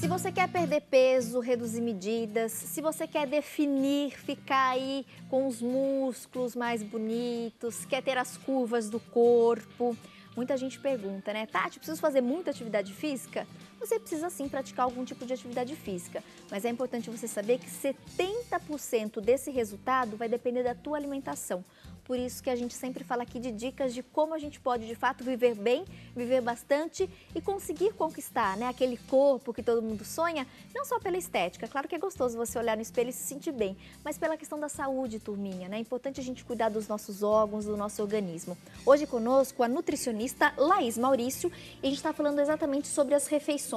Se você quer perder peso, reduzir medidas, se você quer definir, ficar aí com os músculos mais bonitos, quer ter as curvas do corpo, muita gente pergunta, né? Tati, preciso fazer muita atividade física? Você precisa sim praticar algum tipo de atividade física, mas é importante você saber que 70% desse resultado vai depender da tua alimentação. Por isso que a gente sempre fala aqui de dicas de como a gente pode, de fato, viver bem, viver bastante e conseguir conquistar, né, aquele corpo que todo mundo sonha, não só pela estética. Claro que é gostoso você olhar no espelho e se sentir bem, mas pela questão da saúde, turminha, né? É importante a gente cuidar dos nossos órgãos, do nosso organismo. Hoje conosco a nutricionista Laís Maurício e a gente está falando exatamente sobre as refeições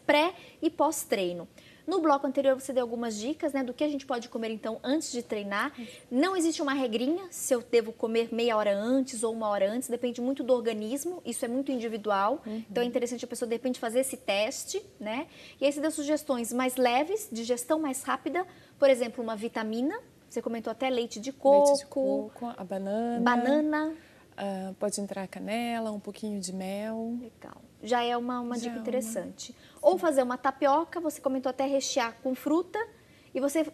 pré e pós-treino. No bloco anterior você deu algumas dicas, né, do que a gente pode comer então antes de treinar. Não existe uma regrinha se eu devo comer meia hora antes ou uma hora antes, depende muito do organismo, isso é muito individual. Então é interessante a pessoa de repente fazer esse teste, né? E aí você deu sugestões mais leves, digestão mais rápida, por exemplo, uma vitamina, você comentou até leite de coco. Leite de coco, a banana. Banana. Pode entrar canela, um pouquinho de mel. Legal. Já é uma dica interessante. Ou fazer uma tapioca, você comentou até rechear com fruta e você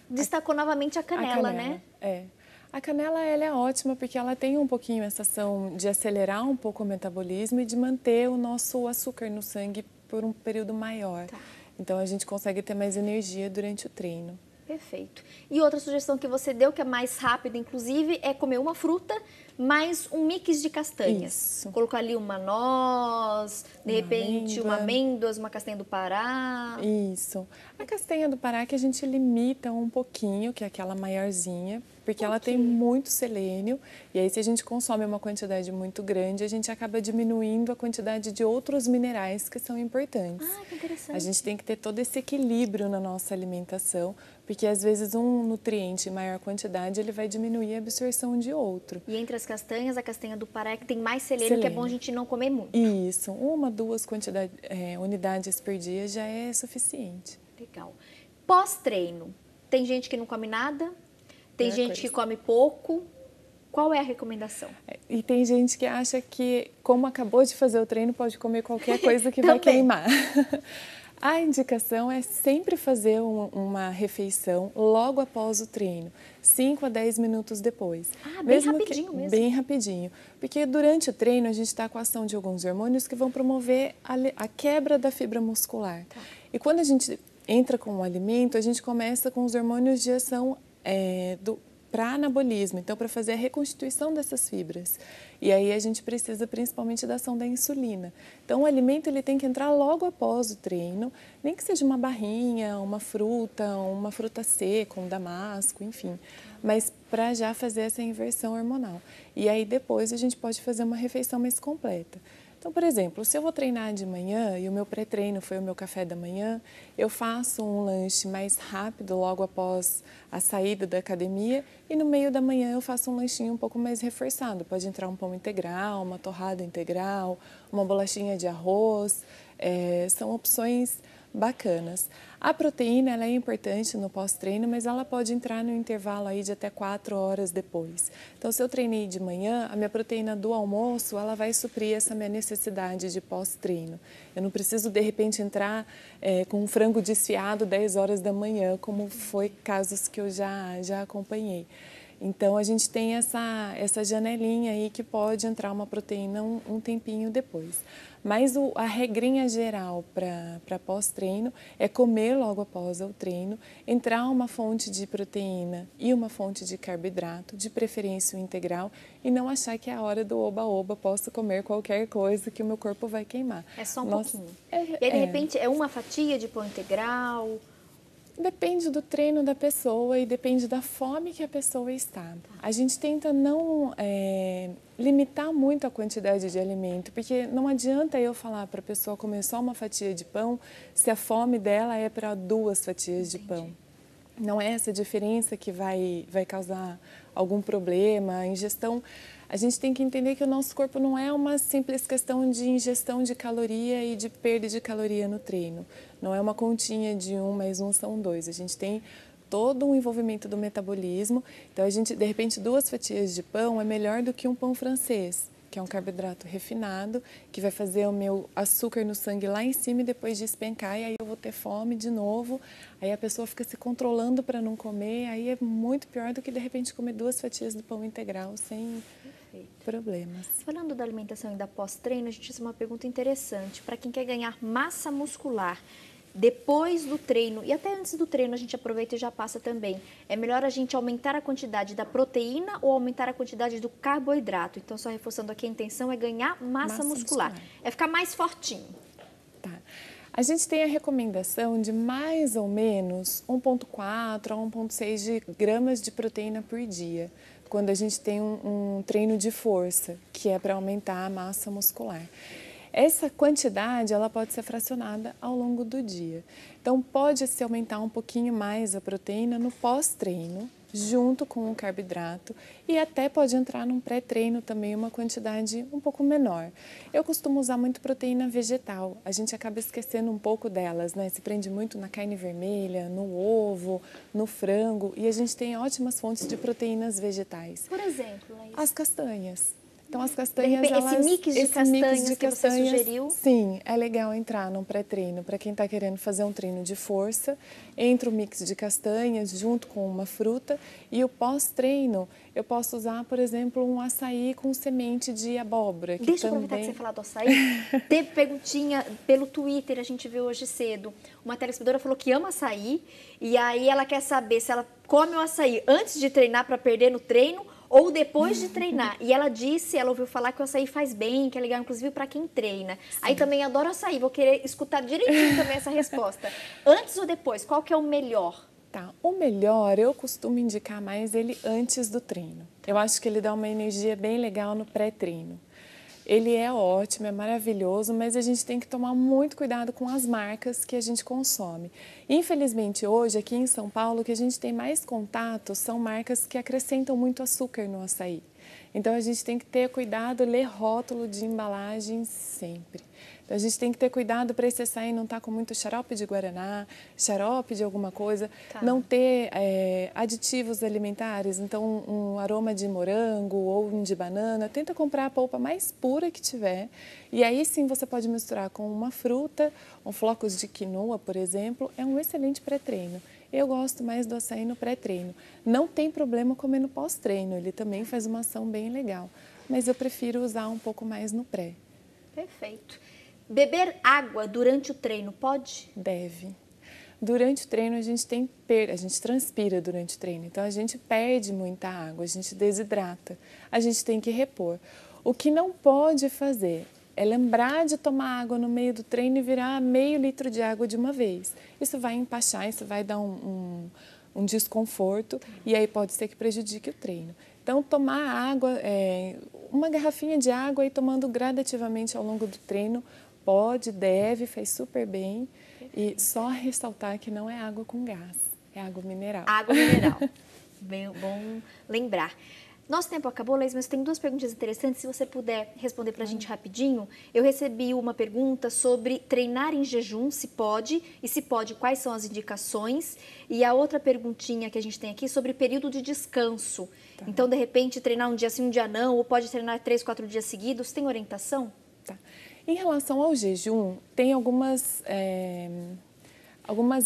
destacou novamente a canela, né? É. A canela ela é ótima porque ela tem um pouquinho essa ação de acelerar um pouco o metabolismo e de manter o nosso açúcar no sangue por um período maior. Tá. Então a gente consegue ter mais energia durante o treino. Perfeito. E outra sugestão que você deu, que é mais rápida, inclusive, é comer uma fruta mais um mix de castanhas. Isso. Colocar ali uma noz, de repente uma amêndoas, uma castanha do Pará. Isso. A castanha do Pará que a gente limita um pouquinho, que é aquela maiorzinha, porque ela tem muito selênio, e aí se a gente consome uma quantidade muito grande, a gente acaba diminuindo a quantidade de outros minerais que são importantes. Ah, que interessante. A gente tem que ter todo esse equilíbrio na nossa alimentação, porque às vezes um nutriente em maior quantidade, ele vai diminuir a absorção de outro. E entre as castanhas, a castanha do Pará é que tem mais selênio, que é bom a gente não comer muito. Isso, uma, duas unidades por dia já é suficiente. Legal. Pós-treino, tem gente que não come nada? Tem gente que come pouco. Qual é a recomendação? E tem gente que acha que, como acabou de fazer o treino, pode comer qualquer coisa que vai queimar. A indicação é sempre fazer uma refeição logo após o treino, 5 a 10 minutos depois. Ah, bem rapidinho mesmo. Bem rapidinho. Porque durante o treino a gente está com a ação de alguns hormônios que vão promover a quebra da fibra muscular. Tá. E quando a gente entra com o alimento, a gente começa com os hormônios de ação para anabolismo, então para fazer a reconstituição dessas fibras. E aí a gente precisa principalmente da ação da insulina. Então o alimento ele tem que entrar logo após o treino, nem que seja uma barrinha, uma fruta seca, um damasco, enfim, mas para já fazer essa inversão hormonal. E aí depois a gente pode fazer uma refeição mais completa. Então, por exemplo, se eu vou treinar de manhã e o meu pré-treino foi o meu café da manhã, eu faço um lanche mais rápido logo após a saída da academia e no meio da manhã eu faço um lanchinho um pouco mais reforçado. Pode entrar um pão integral, uma torrada integral, uma bolachinha de arroz, são opções bacanas. A proteína ela é importante no pós-treino, mas ela pode entrar no intervalo aí de até 4 horas depois. Então, se eu treinei de manhã, a minha proteína do almoço ela vai suprir essa minha necessidade de pós-treino. Eu não preciso, de repente, entrar com um frango desfiado 10 horas da manhã, como foi casos que eu já acompanhei. Então, a gente tem essa janelinha aí que pode entrar uma proteína um tempinho depois. Mas a regrinha geral para pós-treino é comer logo após o treino, entrar uma fonte de proteína e uma fonte de carboidrato, de preferência o integral, e não achar que é a hora do oba-oba, posso comer qualquer coisa que o meu corpo vai queimar. É só um pouquinho. E aí, de repente, é uma fatia de pão integral? Depende do treino da pessoa e depende da fome que a pessoa está. A gente tenta não limitar muito a quantidade de alimento, porque não adianta eu falar para a pessoa comer só uma fatia de pão se a fome dela é para 2 fatias de pão. Não é essa diferença que vai causar algum problema. A ingestão, a gente tem que entender que o nosso corpo não é uma simples questão de ingestão de caloria e de perda de caloria no treino. Não é uma continha de 1 mais 1 são 2. A gente tem todo um envolvimento do metabolismo. Então, a gente, de repente, 2 fatias de pão é melhor do que um pão francês. que é um carboidrato refinado, que vai fazer o meu açúcar no sangue lá em cima e depois despencar, e aí eu vou ter fome de novo. Aí a pessoa fica se controlando para não comer, aí é muito pior do que de repente comer 2 fatias do pão integral sem problemas. Falando da alimentação e da pós-treino, a gente fez uma pergunta interessante. Para quem quer ganhar massa muscular, depois do treino e até antes do treino, a gente aproveita e já passa também. É melhor a gente aumentar a quantidade da proteína ou aumentar a quantidade do carboidrato? Então, só reforçando aqui, a intenção é ganhar massa muscular. É ficar mais fortinho. Tá. A gente tem a recomendação de mais ou menos 1,4 a 1,6 gramas de proteína por dia, quando a gente tem um treino de força, que é para aumentar a massa muscular. Essa quantidade ela pode ser fracionada ao longo do dia. Então, pode-se aumentar um pouquinho mais a proteína no pós-treino, junto com o carboidrato, e até pode entrar num pré-treino também uma quantidade um pouco menor. Eu costumo usar muito proteína vegetal, a gente acaba esquecendo um pouco delas, né? Se prende muito na carne vermelha, no ovo, no frango, e a gente tem ótimas fontes de proteínas vegetais. Por exemplo, Laís? As castanhas. Então, as castanhas, esse mix de castanhas que você sugeriu? Sim, é legal entrar num pré-treino. Para quem está querendo fazer um treino de força, entra o mix de castanhas junto com uma fruta. E o pós-treino, eu posso usar, por exemplo, um açaí com semente de abóbora. Deixa eu aproveitar que você falar do açaí. Teve perguntinha pelo Twitter, a gente viu hoje cedo. Uma telespectadora falou que ama açaí. E aí ela quer saber se ela come o açaí antes de treinar para perder no treino ou depois de treinar. E ela disse, ela ouviu falar que o açaí faz bem, que é legal, inclusive, para quem treina. Sim. Aí também adoro açaí, vou querer escutar direitinho também essa resposta. Antes ou depois, qual que é o melhor? Tá, o melhor, eu costumo indicar mais ele antes do treino. Eu acho que ele dá uma energia bem legal no pré-treino. Ele é ótimo, é maravilhoso, mas a gente tem que tomar muito cuidado com as marcas que a gente consome. Infelizmente, hoje, aqui em São Paulo, o que a gente tem mais contato são marcas que acrescentam muito açúcar no açaí. Então, a gente tem que ter cuidado, ler rótulo de embalagem sempre. Então, a gente tem que ter cuidado para esse açaí não estar com muito xarope de guaraná, xarope de alguma coisa, não ter aditivos alimentares, então um aroma de morango ou um de banana. Tenta comprar a polpa mais pura que tiver e aí sim você pode misturar com uma fruta, flocos de quinoa, por exemplo, é um excelente pré-treino. Eu gosto mais do açaí no pré-treino. Não tem problema comer no pós-treino, ele também faz uma ação bem legal, mas eu prefiro usar um pouco mais no pré. Perfeito. Beber água durante o treino pode? Deve. Durante o treino a gente transpira durante o treino, então a gente perde muita água, a gente desidrata, a gente tem que repor. O que não pode fazer é lembrar de tomar água no meio do treino e virar meio litro de água de uma vez. Isso vai empachar, isso vai dar um desconforto e aí pode ser que prejudique o treino. Então, tomar água, uma garrafinha de água e tomando gradativamente ao longo do treino, pode, deve, faz super bem. E só ressaltar que não é água com gás, é água mineral. Água mineral. Bem, bom lembrar. Nosso tempo acabou, Laís, mas tem 2 perguntas interessantes. Se você puder responder para a gente rapidinho. Eu recebi uma pergunta sobre treinar em jejum, se pode, e se pode, quais são as indicações. E a outra perguntinha que a gente tem aqui sobre período de descanso. Tá. Então, de repente, treinar um dia sim, um dia não, ou pode treinar 3, 4 dias seguidos. Tem orientação? Tá. Em relação ao jejum, tem algumas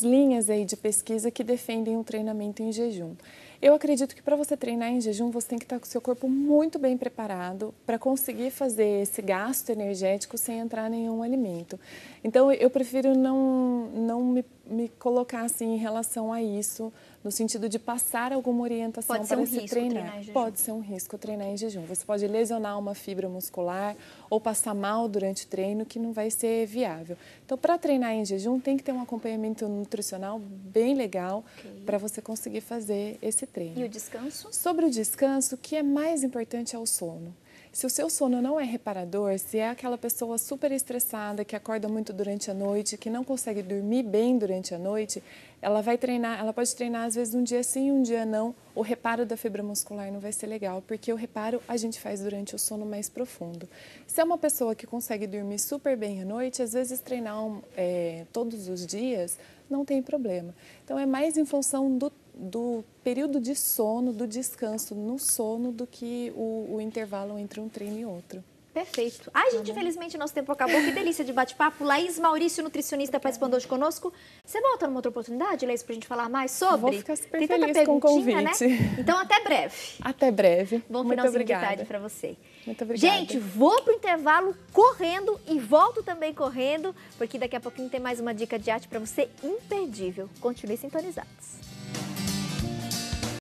linhas aí de pesquisa que defendem o treinamento em jejum. Eu acredito que para você treinar em jejum, você tem que estar com o seu corpo muito bem preparado para conseguir fazer esse gasto energético sem entrar nenhum alimento. Então, eu prefiro não me colocar assim em relação a isso, no sentido de passar alguma orientação para se treinar. Pode ser um risco treinar em jejum. Você pode lesionar uma fibra muscular ou passar mal durante o treino, que não vai ser viável. Então, para treinar em jejum, tem que ter um acompanhamento nutricional bem legal para você conseguir fazer esse treino. E o descanso? Sobre o descanso, o que é mais importante é o sono. Se o seu sono não é reparador, se é aquela pessoa super estressada, que acorda muito durante a noite, que não consegue dormir bem durante a noite, ela pode treinar às vezes um dia sim, um dia não, o reparo da fibra muscular não vai ser legal, porque o reparo a gente faz durante o sono mais profundo. Se é uma pessoa que consegue dormir super bem à noite, às vezes treinar todos os dias não tem problema. Então é mais em função do período de sono, do descanso no sono, do que o intervalo entre um treino e outro. Perfeito. Ai, gente, infelizmente nosso tempo acabou. Que delícia de bate-papo. Laís Maurício, nutricionista, participando hoje conosco. Você volta numa outra oportunidade, Laís, pra gente falar mais sobre? Vou ficar super Tem tanta feliz com o perguntinha, convite. né? Então, até breve. Até breve. Bom Muito finalzinho obrigada. de tarde pra você. Muito obrigada. Gente, vou pro intervalo correndo e volto também correndo, porque daqui a pouquinho tem mais uma dica de arte pra você imperdível. Continue sintonizados.